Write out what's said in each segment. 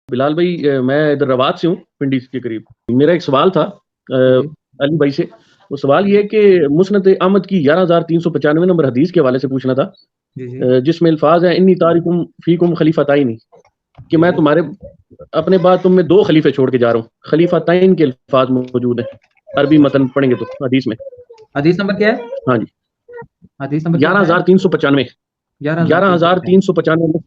بلال بھائی میں ادھر روات سے ہوں، پنڈی کے قریب. میرا ایک سوال تھا جی علی بھائی سے. وہ سوال یہ ہے کہ مسند احمد کی 11395 نمبر حدیث کے حوالے سے پوچھنا تھا، جی جی جس میں الفاظ ہیں انی تارکم فیکم خلیفتین، کہ میں جی تمہارے اپنے بعد تم میں 2 خلیفے چھوڑ کے جا رہا ہوں. خلیفتین کے الفاظ موجود ہیں عربی متن پڑھیں گے تو حدیث میں. حدیث نمبر کیا ہے؟ ہاں جی، حدیث نمبر کیا بتایا؟ 11395. 11395. 11395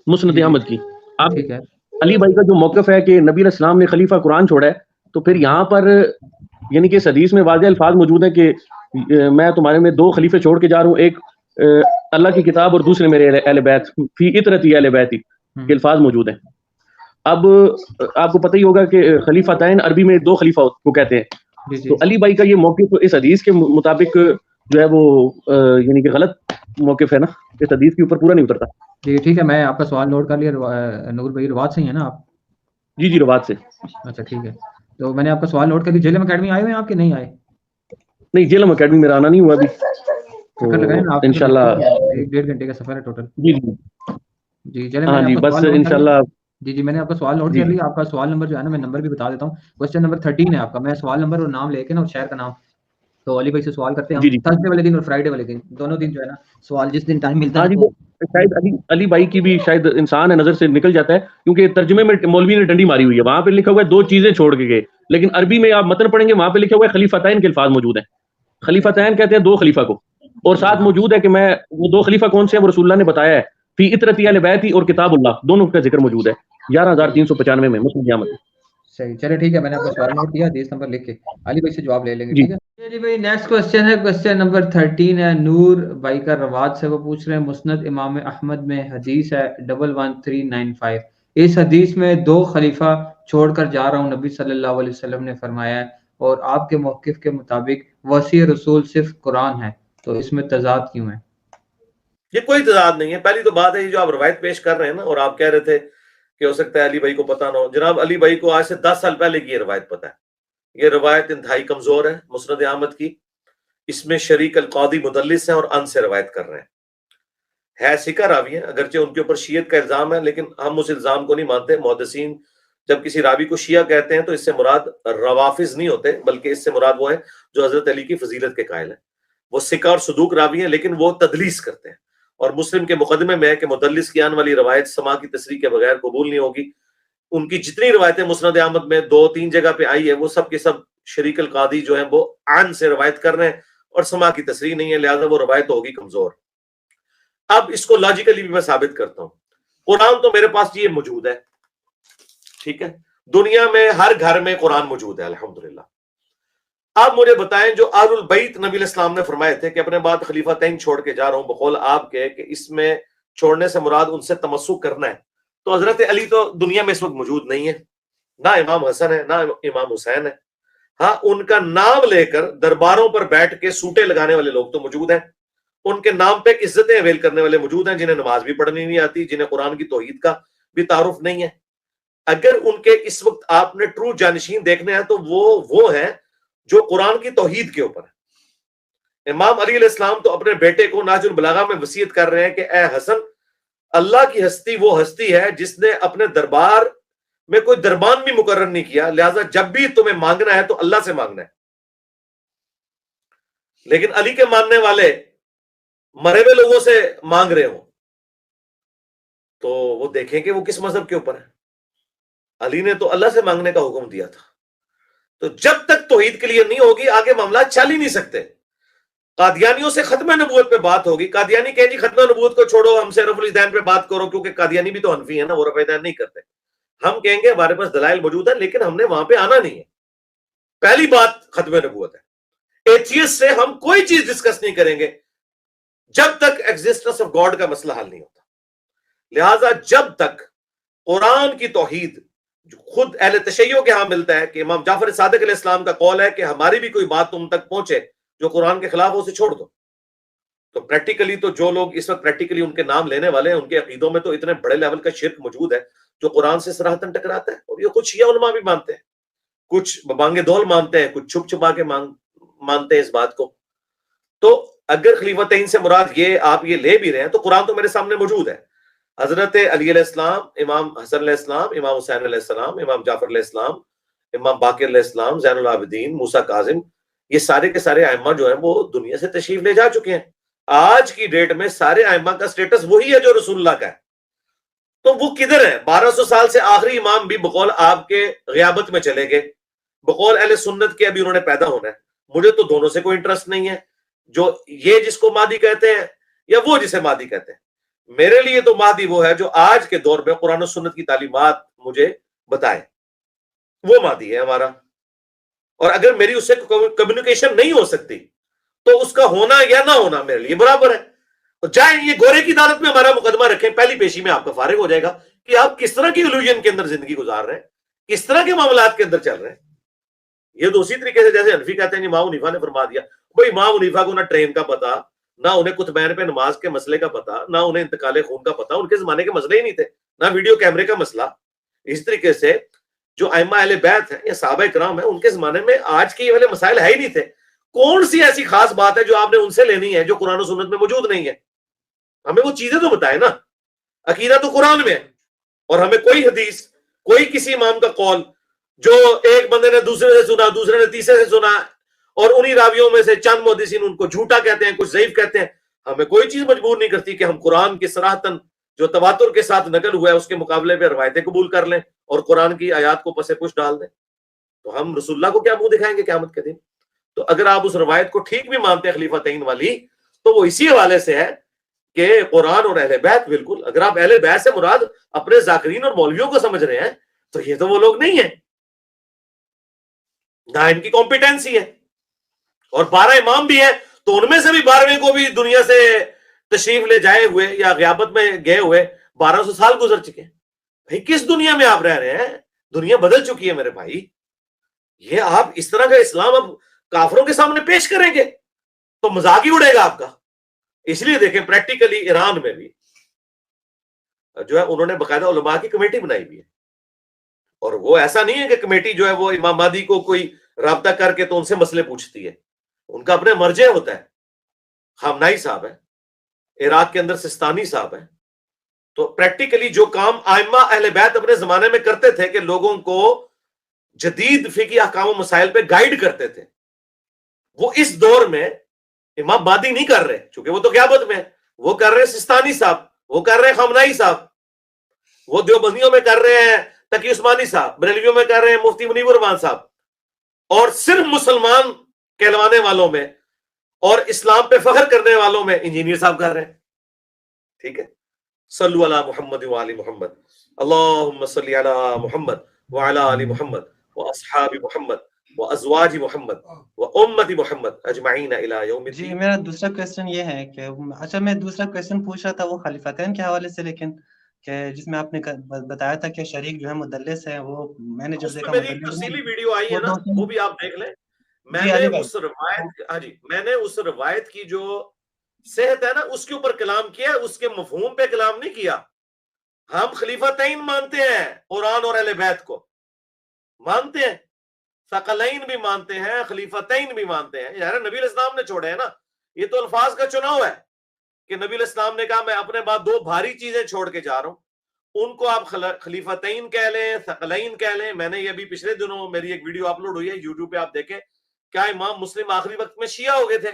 مسند جی جی احمد کی. اب ٹھیک ہے. علی بھائی کا جو موقف ہے کہ نبی علیہ السلام نے خلیفہ قرآن چھوڑا ہے، تو پھر یہاں پر یعنی کہ اس حدیث میں واضح الفاظ موجود ہیں کہ میں تمہارے میں 2 خلیفے چھوڑ کے جا رہا ہوں، ایک اللہ کی کتاب اور دوسرے میرے اہل بیت فی اطرتی اہل بیت کے الفاظ موجود ہیں. اب آپ کو پتہ ہی ہوگا کہ خلیفتین عربی میں 2 خلیفہ کو کہتے ہیں. جی جی تو علی بھائی کا یہ موقف اس حدیث کے مطابق جو ہے وہ یعنی کہ غلط موقف ہے نا، اس حدیث کے اوپر پورا نہیں اترتا. جی ٹھیک ہے، میں آپ کا سوال نوٹ کر لیا. نور بھائی روات سے ہی ہیں نا آپ؟ جی جی، روات سے. اچھا ٹھیک ہے، تو میں نے آپ کا سوال نوٹ کر لیا. جیلم اکیڈمی آئے ہوئے ہیں آپ کے نہیں آئے؟ نہیں، جیلم اکیڈمی میرا آنا نہیں ہوا ابھی، چکر لگائیں نا آپ. انشاءاللہ. 1-1.5 گھنٹے کا سفر ہے ٹوٹل. جی جی جی چلے، میں ہاں نے آپ جی، کا بس سوال نوٹ کر لیا. انشاءاللہ. جی جی میں نے آپ کا سوال نوٹ جی کر لیا. آپ کا سوال نمبر جو ہے نا، میں نمبر بھی بتا دیتا ہوں. کوشچن نمبر 13 ہے آپ کا. میں سوال نمبر اور نام لے کے نا، اور شہر کا نام، تو علی بھائی سے سوال کرتے ہیں ہم جی جی تھرسڈے والے دن اور فرائیڈے والے دن، دونوں دن جو ہے نا سوال جس دن ٹائم ملتا ہے ہاں نا جی، تو. وہ شاید علی بھائی کی بھی شاید انسان ہے، نظر سے نکل جاتا ہے، کیونکہ ترجمے میں مولوی نے ڈنڈی ماری ہوئی ہے. وہاں پہ لکھا ہوا ہے 2 چیزیں چھوڑ کے گئے، لیکن عربی میں آپ متن پڑھیں گے وہاں پہ لکھا ہوا ہے خلیفتین کے الفاظ موجود ہیں. خلیفتین کہتے ہیں 2 خلیفہ کو، اور ساتھ موجود ہے کہ میں وہ 2 خلیفہ کون سے ہیں وہ رسول اللہ نے بتایا ہے، فی اطرتی اہل بیت اور کتاب اللہ، دونوں کا ذکر موجود ہے 11395 میں مسند احمد. صحیح، چلے ٹھیک ہے. میں نے آپ کا سوال نوٹ کیا، حدیث نمبر لکھ کے علی بھائی سے جواب لے لیں گے. جی ٹھیک ہے جی بھائی. نیکسٹ کوسچن ہے، کوسچن نمبر 13 ہے. نور بھائی کا روات سے. وہ پوچھ رہے ہیں مسند امام احمد میں حدیث ہے 11395. اس حدیث میں 2 خلیفہ چھوڑ کر جا رہا ہوں نبی صلی اللہ علیہ وسلم نے فرمایا ہے، اور آپ کے موقف کے مطابق وصی رسول صرف قرآن ہے، تو اس میں تضاد کیوں ہے؟ یہ کوئی تضاد نہیں ہے. پہلی تو بات ہے یہ جو آپ روایت پیش کر رہے ہیں نا، اور آپ کہہ رہے تھے کہ ہو سکتا ہے علی بھائی کو پتہ نہ ہو. جناب علی بھائی کو آج سے 10 سال پہلے کی یہ روایت پتہ ہے. یہ روایت انتہائی کمزور ہے مسند احمد کی. اس میں شریک القاضی مدلس ہیں اور ان سے روایت کر رہے ہیں. ہے سکہ راوی ہیں، اگرچہ ان کے اوپر شیعت کا الزام ہے، لیکن ہم اس الزام کو نہیں مانتے. محدثین جب کسی راوی کو شیعہ کہتے ہیں تو اس سے مراد روافظ نہیں ہوتے، بلکہ اس سے مراد وہ ہیں جو حضرت علی کی فضیلت کے قائل ہیں. وہ سکہ اور صدوق راوی ہیں، لیکن وہ تدلیس کرتے ہیں. اور مسلم کے مقدمے میں ہے کہ مدلس کی آنے والی روایت سما کی تصریح کے بغیر قبول نہیں ہوگی. ان کی جتنی روایتیں مسند احمد میں 2-3 جگہ پہ آئی ہے، وہ سب کے سب شریک القاضی جو ہیں وہ عن سے روایت کر رہے ہیں اور سما کی تصریح نہیں ہے، لہذا وہ روایت ہوگی کمزور. اب اس کو لاجیکلی بھی میں ثابت کرتا ہوں. قرآن تو میرے پاس یہ موجود ہے، ٹھیک ہے، دنیا میں ہر گھر میں قرآن موجود ہے الحمدللہ. آپ مجھے بتائیں جو آل البیت نبی علیہ السلام نے فرمائے تھے کہ اپنے بعد خلیفتین چھوڑ کے جا رہا ہوں، بقول آپ کے کہ اس میں چھوڑنے سے مراد ان سے تمسک کرنا ہے، تو حضرت علی تو دنیا میں اس وقت موجود نہیں ہے، نہ امام حسن ہے نہ امام حسین ہے. ہاں، ان کا نام لے کر درباروں پر بیٹھ کے سوٹے لگانے والے لوگ تو موجود ہیں، ان کے نام پہ عزتیں اویل کرنے والے موجود ہیں، جنہیں نماز بھی پڑھنی نہیں آتی، جنہیں قرآن کی توحید کا بھی تعارف نہیں ہے. اگر ان کے اس وقت آپ نے ٹرو جانشین دیکھنے ہیں تو وہ ہیں جو قرآن کی توحید کے اوپر ہے. امام علی علیہ السلام تو اپنے بیٹے کو نہج البلاغہ میں وصیت کر رہے ہیں کہ اے حسن، اللہ کی ہستی وہ ہستی ہے جس نے اپنے دربار میں کوئی دربان بھی مقرر نہیں کیا، لہٰذا جب بھی تمہیں مانگنا ہے تو اللہ سے مانگنا ہے. لیکن علی کے ماننے والے مرے ہوئے لوگوں سے مانگ رہے ہوں تو وہ دیکھیں کہ وہ کس مذہب کے اوپر ہے. علی نے تو اللہ سے مانگنے کا حکم دیا تھا. تو جب تک توحید کلیئر نہیں ہوگی آگے معاملات چل ہی نہیں سکتے. قادیانیوں سے ختم نبوت پہ بات ہوگی، قادیانی کہیں جی ختم نبوت کو چھوڑو، ہم سے رفع الدین پہ بات کرو، کیونکہ قادیانی بھی تو حنفی ہے نا، وہ رفع الدین نہیں کرتے. ہم کہیں گے ہمارے پاس دلائل موجود ہے لیکن ہم نے وہاں پہ آنا نہیں ہے. پہلی بات ختم نبوت ہے. ایتھیسٹ سے ہم کوئی چیز ڈسکس نہیں کریں گے جب تک ایگزسٹنس آف گاڈ کا مسئلہ حل نہیں ہوتا. لہٰذا جب تک قرآن کی توحید خود اہل تشیع کے ہاں ملتا ہے کہ امام جعفر صادق علیہ السلام کا قول ہے کہ ہماری بھی کوئی بات تم تک پہنچے جو قرآن کے خلاف ہو اسے چھوڑ دو. تو پریکٹیکلی تو جو لوگ اس وقت پریکٹیکلی ان کے نام لینے والے ہیں، ان کے عقیدوں میں تو اتنے بڑے لیول کا شرک موجود ہے جو قرآن سے صراحتاً ٹکراتا ہے. اور یہ کچھ شیعہ علماء بھی مانتے ہیں، کچھ بانگے دول مانتے ہیں، کچھ چھپ چھپا کے مانتے ہیں اس بات کو. تو اگر خلیفتین سے مراد یہ آپ یہ لے بھی رہے ہیں تو قرآن تو میرے سامنے موجود ہے. حضرت علی علیہ السلام، امام حسن علیہ السلام، امام حسین علیہ السلام، امام جعفر علیہ السلام، امام باقر علیہ السلام، زین العابدین، موسیٰ کاظم، یہ سارے کے سارے ائمہ جو ہیں وہ دنیا سے تشریف لے جا چکے ہیں. آج کی ڈیٹ میں سارے ائمہ کا سٹیٹس وہی ہے جو رسول اللہ کا ہے. تو وہ کدھر ہے؟ 1200 سال سے آخری امام بھی بقول آپ کے غیابت میں چلے گئے، بقول اہل سنت کے ابھی انہوں نے پیدا ہونا ہے. مجھے تو دونوں سے کوئی انٹرسٹ نہیں ہے، جو یہ جس کو مہدی کہتے ہیں یا وہ جسے مہدی کہتے ہیں. میرے لیے تو مہدی وہ ہے جو آج کے دور میں قرآن و سنت کی تعلیمات مجھے بتائے، وہ مہدی ہے ہمارا. اور اگر میری اس سے کمیونیکیشن نہیں ہو سکتی تو اس کا ہونا یا نہ ہونا میرے لیے برابر ہے. جائیں یہ گورے کی عدالت میں ہمارا مقدمہ رکھیں، پہلی پیشی میں آپ کا فارغ ہو جائے گا کہ آپ کس طرح کی الوژن کے اندر زندگی گزار رہے ہیں، کس طرح کے معاملات کے اندر چل رہے ہیں. یہ تو اسی طریقے سے جیسے حنفی کہتے ہیں امام حنیفہ نے فرما دیا. بھائی امام حنیفہ کو نہ ٹرین کا پتا، نہ انہیں کتبین پہ نماز کے مسئلے کا پتا، نہ انہیں انتقال خون کا پتا. ان کے زمانے کے مسئلے ہی نہیں تھے، نہ ویڈیو کیمرے کا مسئلہ. اس طریقے سے جو ائمہ اہل بیت ہیں یا صحابہ کرام ہیں، ان کے زمانے میں آج کے یہ والے مسائل ہے ہی نہیں تھے. کون سی ایسی خاص بات ہے جو آپ نے ان سے لینی ہے جو قرآن و سنت میں موجود نہیں ہے؟ ہمیں وہ چیزیں تو بتائیں نا. عقیدہ تو قرآن میں ہے، اور ہمیں کوئی حدیث، کوئی کسی امام کا قول جو ایک بندے نے دوسرے سے سنا، دوسرے نے تیسرے سے سنا، اور انہی راویوں میں سے چند محدثین ان کو جھوٹا کہتے ہیں، کچھ ضعیف کہتے ہیں، ہمیں کوئی چیز مجبور نہیں کرتی کہ ہم قرآن کی صراحتاً جو تواتر کے ساتھ نقل ہوا ہے اس کے مقابلے پہ روایتیں قبول کر لیں اور قرآن کی آیات کو پس پش ڈال دیں. تو ہم رسول اللہ کو کیا منہ دکھائیں گے قیامت کے دن؟ تو اگر آپ اس روایت کو ٹھیک بھی مانتے ہیں خلیفتین والی، تو وہ اسی حوالے سے ہے کہ قرآن اور اہل بیت بالکل. اگر آپ اہل بیت سے مراد اپنے ذاکرین اور مولویوں کو سمجھ رہے ہیں تو یہ تو وہ لوگ نہیں ہیں، نہ ان کی کمپیٹنسی ہے. اور 12 امام بھی ہیں تو ان میں سے بھی 12ویں کو بھی دنیا سے تشریف لے جائے ہوئے یا غیابت میں گئے ہوئے 1200 سال گزر چکے ہیں. بھائی کس دنیا میں آپ رہ رہے ہیں؟ دنیا بدل چکی ہے میرے بھائی. یہ آپ اس طرح کا اسلام اب کافروں کے سامنے پیش کریں گے تو مذاق ہی اڑے گا آپ کا. اس لیے دیکھیں پریکٹیکلی ایران میں بھی جو ہے انہوں نے باقاعدہ علماء کی کمیٹی بنائی ہوئی ہے، اور وہ ایسا نہیں ہے کہ کمیٹی جو ہے وہ امام مہدی کو کوئی رابطہ کر کے تو ان سے مسئلے پوچھتی ہے. ان کا اپنے مرجع ہوتا ہے. خامنائی صاحب ہے عراق کے اندر، سستانی صاحب ہے. تو پریکٹیکلی جو کام ائمہ اہل بیت اپنے زمانے میں کرتے تھے کہ لوگوں کو جدید فقہی احکام و مسائل پہ گائیڈ کرتے تھے، وہ اس دور میں امام مہدی نہیں کر رہے، چونکہ وہ تو قیامت میں وہ کر رہے ہیں سستانی صاحب، وہ کر رہے ہیں خامنائی صاحب، وہ دیوبندیوں میں کر رہے ہیں تقی عثمانی صاحب، بریلویوں میں کر رہے ہیں مفتی منیب الرحمان صاحب، اور صرف مسلمان کہلوانے والوں میں اور اسلام پہ فخر کرنے والوں میں انجینئر صاحب کر رہے ہیں. ٹھیک ہے. صلو علی محمد و آل محمد، اللہم صلی علی محمد وعلی آل محمد واصحاب محمد وازواج محمد وامت محمد اجمعین الی یوم الدین. جی میرا دوسرا کویسچن یہ ہے کہ اچھا میں دوسرا کویسچن پوچھ رہا تھا وہ خلیفتین کے حوالے سے، لیکن کہ جس میں آپ نے بتایا تھا کہ شریک جو ہے مدلس ہے، وہ میں نے جو اس دیکھا میں میری تفصیلی ویڈیو آئی ہے نا، وہ بھی آپ دیکھ لیں. میں نے اس روایت میں نے اس روایت کی جو صحت ہے نا اس کے اوپر کلام کیا ہے، اس کے مفہوم پہ کلام نہیں کیا. ہم خلیفتین مانتے ہیں، قرآن اور اہل بیت کو مانتے ہیں، ثقلین بھی مانتے ہیں، خلیفتین بھی مانتے ہیں. یار نبی علیہ السلام نے چھوڑے ہیں نا، یہ تو الفاظ کا چناؤ ہے کہ نبی علیہ السلام نے کہا میں اپنے بعد 2 بھاری چیزیں چھوڑ کے جا رہا ہوں. ان کو آپ خلیفتین کہہ لیں، ثقلین کہہ لیں. میں نے یہ بھی پچھلے دنوں میری ایک ویڈیو اپلوڈ ہوئی ہے یوٹیوب پہ، آپ دیکھیں. کیا امام مسلم آخری وقت میں شیعہ ہو گئے تھے؟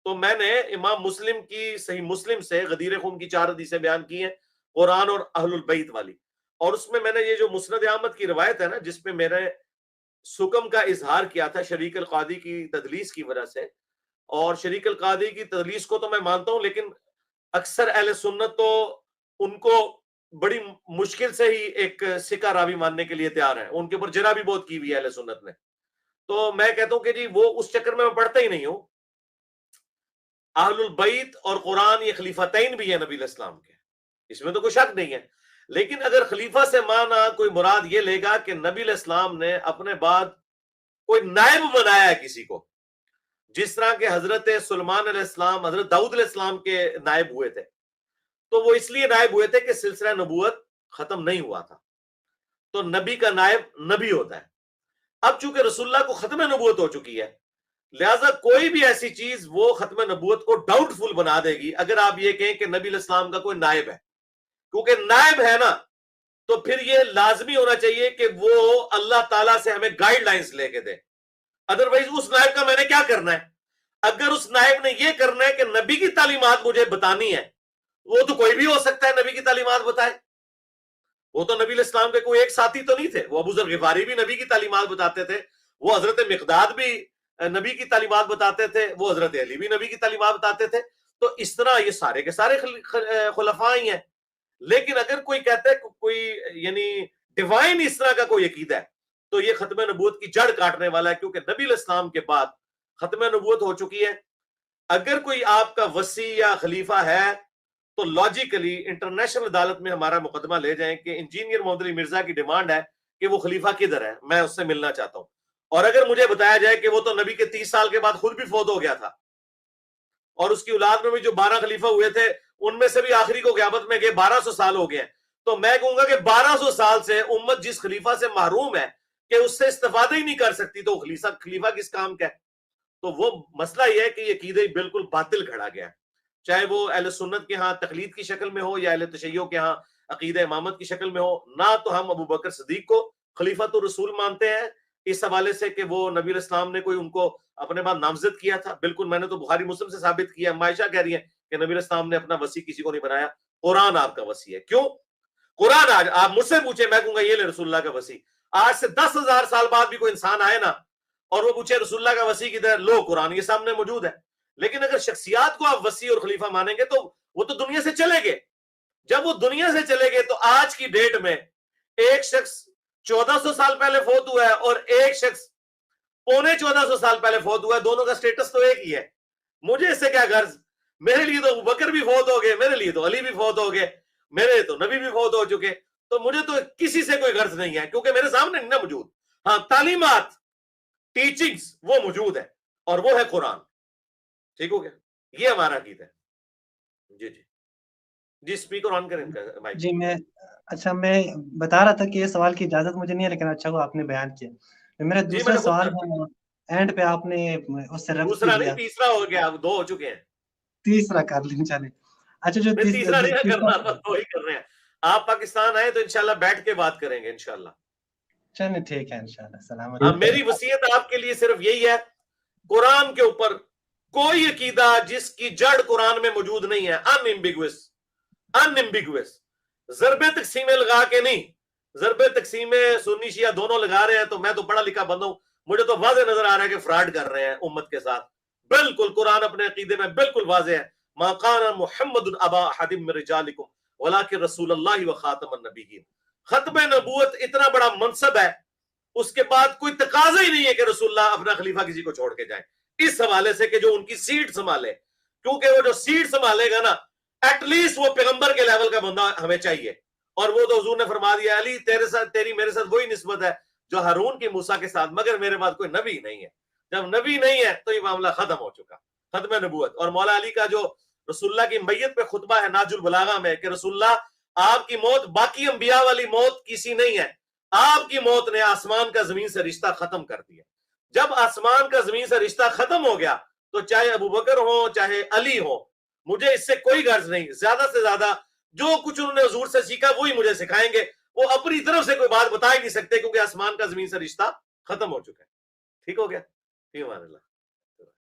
تو میں نے امام مسلم کی صحیح مسلم سے غدیر خون کی 4 حدیثیں بیان کی ہیں، قرآن اور اہل البیت والی. اور اس میں نے یہ جو مسند احمد کی روایت ہے نا، جس پہ میرے سکم کا اظہار کیا تھا شریک القاضی کی تدلیس کی وجہ سے، اور شریک القاضی کی تدلیس کو تو میں مانتا ہوں، لیکن اکثر اہل سنت تو ان کو بڑی مشکل سے ہی ایک سکہ راوی ماننے کے لیے تیار ہیں. ان کے اوپر جرح بھی بہت کی ہوئی ہے اہل سنت نے. تو میں کہتا ہوں کہ جی وہ اس چکر میں پڑھتا ہی نہیں ہوں. اہل البیت اور قرآن یہ خلیفتین بھی ہیں نبی علیہ السلام کے، اس میں تو کوئی شک نہیں ہے. لیکن اگر خلیفہ سے مانا کوئی مراد یہ لے گا کہ نبی علیہ السلام نے اپنے بعد کوئی نائب بنایا ہے کسی کو، جس طرح کہ حضرت سلیمان علیہ السلام حضرت داؤد علیہ السلام کے نائب ہوئے تھے، تو وہ اس لیے نائب ہوئے تھے کہ سلسلہ نبوت ختم نہیں ہوا تھا. تو نبی کا نائب نبی ہوتا ہے. اب چونکہ رسول اللہ کو ختم نبوت ہو چکی ہے، لہٰذا کوئی بھی ایسی چیز وہ ختم نبوت کو ڈاؤٹ فل بنا دے گی اگر آپ یہ کہیں کہ نبی علیہ السلام کا کوئی نائب ہے. کیونکہ نائب ہے نا تو پھر یہ لازمی ہونا چاہیے کہ وہ اللہ تعالیٰ سے ہمیں گائیڈ لائنز لے کے دے. ادروائز اس نائب کا میں نے کیا کرنا ہے؟ اگر اس نائب نے یہ کرنا ہے کہ نبی کی تعلیمات مجھے بتانی ہے، وہ تو کوئی بھی ہو سکتا ہے نبی کی تعلیمات بتائے. وہ تو نبی علیہ السلام کے کوئی ایک ساتھی تو نہیں تھے، وہ ابو ذر غفاری بھی نبی کی تعلیمات بتاتے تھے، وہ حضرت مقداد بھی نبی کی تعلیمات بتاتے تھے، وہ حضرت علی بھی نبی کی تعلیمات بتاتے تھے. تو اس طرح یہ سارے کے سارے خلفاء ہی ہیں. لیکن اگر کوئی کہتا ہے کوئی یعنی ڈیوائن اس طرح کا کوئی عقیدہ ہے تو یہ ختم نبوت کی جڑ کاٹنے والا ہے، کیونکہ نبی علیہ السلام کے بعد ختم نبوت ہو چکی ہے. اگر کوئی آپ کا وصی یا خلیفہ ہے تو لاجیکلی انٹرنیشنل عدالت میں ہمارا مقدمہ لے جائیں کہ انجینئر محمد علی مرزا کی ڈیمانڈ ہے کہ وہ خلیفہ کدھر ہے، میں اس سے ملنا چاہتا ہوں. اور اگر مجھے بتایا جائے کہ وہ تو نبی کے 30 سال کے بعد خود بھی فوت ہو گیا تھا اور اس کی اولاد میں بھی جو 12 خلیفہ ہوئے تھے ان میں سے بھی آخری کو قیامت میں گئے 1200 سال ہو گئے ہیں، تو میں کہوں گا کہ 1200 سال سے امت جس خلیفہ سے محروم ہے کہ اس سے استفادہ ہی نہیں کر سکتی تو خلیفہ کس کام کا ہے؟ تو وہ مسئلہ یہ ہے کہ یہ عقیدہ بالکل باطل کھڑا گیا ہے، چاہے وہ اہل سنت کے ہاں تقلید کی شکل میں ہو یا اہل تشیع کے ہاں عقیدہ امامت کی شکل میں ہو. نہ تو ہم ابو بکر صدیق کو خلیفۃ الرسول مانتے ہیں اس حوالے سے کہ وہ نبی علیہ السلام نے کوئی ان کو اپنے بعد نامزد کیا تھا، بالکل میں نے تو بخاری مسلم سے ثابت کیا. عائشہ کہہ رہی ہے کہ نبی علیہ السلام نے اپنا وصی کسی کو نہیں بنایا، قرآن آپ کا وصی ہے. کیوں قرآن؟ آج آپ مجھ سے پوچھیں، میں کہوں گا یہ لے رسول اللہ کا وصی. آج سے 10,000 سال بعد بھی کوئی انسان آئے نا اور وہ پوچھے رسول اللہ کا وصی کدھر، لو قرآن یہ سامنے موجود ہے. لیکن اگر شخصیات کو آپ وصی اور خلیفہ مانیں گے تو وہ تو دنیا سے چلے گئے. جب وہ دنیا سے چلے گئے تو آج کی ڈیٹ میں ایک شخص 1400 سال پہلے فوت ہوا ہے اور ایک شخص 1450 سال پہلے فوت ہوا ہے، دونوں کا سٹیٹس تو ایک ہی ہے. مجھے اس سے کیا غرض؟ میرے لیے تو بکر بھی فوت ہو گئے، میرے لیے تو علی بھی فوت ہو گئے، میرے تو نبی بھی فوت ہو چکے، تو مجھے تو کسی سے کوئی غرض نہیں ہے کیونکہ میرے سامنے نہیں نا موجود. ہاں تعلیمات ٹیچنگز وہ موجود ہے اور وہ ہے قرآن. ٹھیک ہو گیا؟ یہ ہمارا عقیدہ ہے. جی جی جی اسپیکر آن کریں مائک. جی میں بتا رہا تھا کہ یہ سوال کی اجازت مجھے نہیں ہے، لیکن اچھا کو آپ نے بیان کیا. میرا دوسرا سوال ہے، اینڈ پہ آپ نے اس سے رد دوسرا نہیں تیسرا ہو گیا، اب 2 ہو چکے ہیں. تیسرا کر لیں چلیں. اچھا جو تیسرا نہیں کرنا تھا 2 ہی کر رہے ہیں. آپ پاکستان آئے تو انشاءاللہ بیٹھ کے بات کریں گے انشاءاللہ. چلیں ٹھیک ہے انشاءاللہ. سلامت. میری وصیت آپ کے لیے صرف یہی ہے، قرآن کے اوپر کوئی عقیدہ جس کی جڑ قرآن میں موجود نہیں ہے، ان ایمبیگوس ضرب تقسیم لگا کے نہیں. ضرب تقسیم سنی شیعہ دونوں لگا رہے ہیں تو میں تو پڑھا لکھا بندہ ہوں، مجھے تو واضح نظر آ رہا ہے کہ فراڈ کر رہے ہیں امت کے ساتھ. بالکل قرآن اپنے عقیدے میں بالکل واضح ہے، ما قان محمد ابا احد من رجالکم ولکن رسول اللہ وخاتم النبیین. ختم نبوت اتنا بڑا منصب ہے، اس کے بعد کوئی تقاضا ہی نہیں ہے کہ رسول اللہ اپنا خلیفہ کسی کو چھوڑ کے جائیں، اس حوالے سے کہ جو ان کی سیٹ سنبھالے. کیونکہ وہ جو سیٹ سنبھالے گا نا ایٹ لیسٹ وہ پیغمبر کے لیول کا بندہ ہمیں چاہیے. اور وہ تو حضور نے فرما دیا علی تیرے ساتھ تیری میرے ساتھ وہی نسبت ہے جو ہارون کی موسیٰ کے ساتھ، مگر میرے بعد کوئی نبی نہیں ہے. جب نبی نہیں ہے تو یہ معاملہ ختم ہو چکا، ختم نبوت. اور مولا علی کا جو رسول اللہ کی میت پہ خطبہ ہے ناج البلاغہ میں کہ رسول اللہ آپ کی موت باقی انبیاء والی موت کسی نہیں ہے، آپ کی موت نے آسمان کا زمین سے رشتہ ختم کر دیا. جب آسمان کا زمین سے رشتہ ختم ہو گیا تو چاہے ابو بکر ہو چاہے علی ہو، مجھے اس سے کوئی غرض نہیں. زیادہ سے زیادہ جو کچھ انہوں نے حضور سے سیکھا وہی مجھے سکھائیں گے، وہ اپنی طرف سے کوئی بات بتا ہی نہیں سکتے کیونکہ آسمان کا زمین سے رشتہ ختم ہو چکا ہے. ٹھیک ہو گیا؟ ٹھیک ہے.